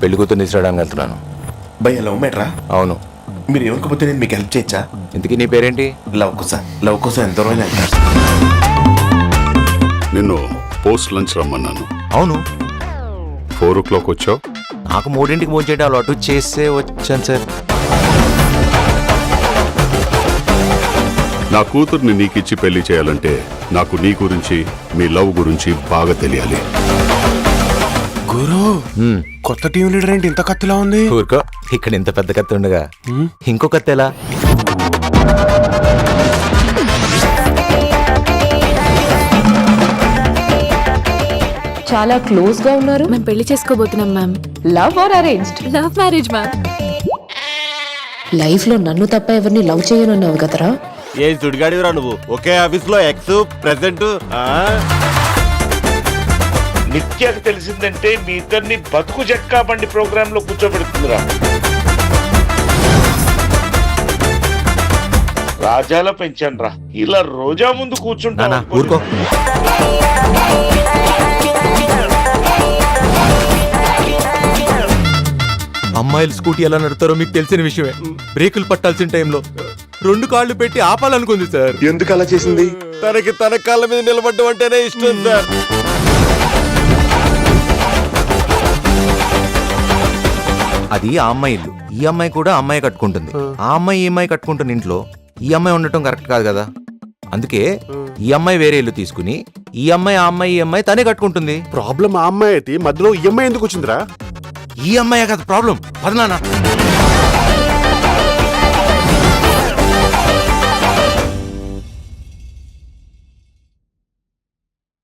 పెళ్లి కూతురు తీసుకురావడానికి వెళ్తున్నాను. భయ్య లవ్ మ్యాటరా? అవును. మీరు ఎవరికపోతే నేను మీకు హెల్ప్ చేయొచ్చా? ఇంతకీ నీ పేరేంటి? లవ్ కోసం ఎంత రోజులు వెళ్తారు? నిన్ను పోస్ట్ లంచ్ రమ్మన్నాను. అవును, 4 o'clock వచ్చావు. నాకు 3ంటికి ఫోన్ చేయడం అలవాటు, చేస్తే వచ్చాను సార్. నా కూతుర్ని నీకిచ్చి పెళ్లి చేయాలంటే నాకు నీ గురించి, మీ లవ్ గురించి బాగా తెలియాలి. గురు, కొత్త టీం లీడర్ ఏంటి ఇంత కత్తిలా ఉంది? ఊరుకో, ఇక్కడ ఇంత పెద్ద కత్తి ఉండగా ఇంకో కత్తి ఎలా? చాలా క్లోజ్ గా ఉన్నారు. మేము పెళ్లి చేసుకోబోతున్నాం ma'am. Love or arranged? Love marriage ma'am. Life లో నన్ను తప్ప ఎవరిని లవ్ చేయనన్నావు కదరా. ఏం సుడిగాడివరా నువ్వు? ఒకే ఆఫీస్ లో ఎక్స్ ప్రెసెంట్. నిత్యకు తెలిసిందంటే మీ ఇద్దరిని బతుకు జట్కా బండి ప్రోగ్రామ్ లో కూర్చోబెడుతుందిరా. రాజాల పెంచాను రా, ఇలా రోజా ముందు కూర్చుంటా. ఊరుకో. అమ్మాయిలు స్కూటీ ఎలా నడుపుతారో మీకు తెలిసిన విషయమే. బ్రేకులు పట్టాల్సిన టైంలో 2 కాళ్ళు పెట్టి ఆపాలనుకుంది సార్. ఎందుకు అలా చేసింది? తనకి తన కాళ్ళ మీద నిలబడ్డం అంటేనే ఇష్టం సార్. అది ఆ అమ్మాయి ఇల్లు. ఈ అమ్మాయి కూడా అమ్మాయి కట్టుకుంటుంది. ఆ అమ్మాయి ఈ అమ్మాయి కట్టుకుంటున్న ఇంట్లో ఈ అమ్మాయి ఉండటం కరెక్ట్ కాదు కదా. అందుకే ఈ అమ్మాయి వేరే ఇల్లు తీసుకుని ఈ అమ్మాయి ఆ అమ్మాయి ఈ అమ్మాయి తనే కట్టుకుంటుంది. ప్రాబ్లం ఆ అమ్మాయి అయితే మధ్యలో ఈ అమ్మాయి ఎందుకు వచ్చిందిరా? ఈ అమ్మాయి కదా ప్రాబ్లం. పదనానా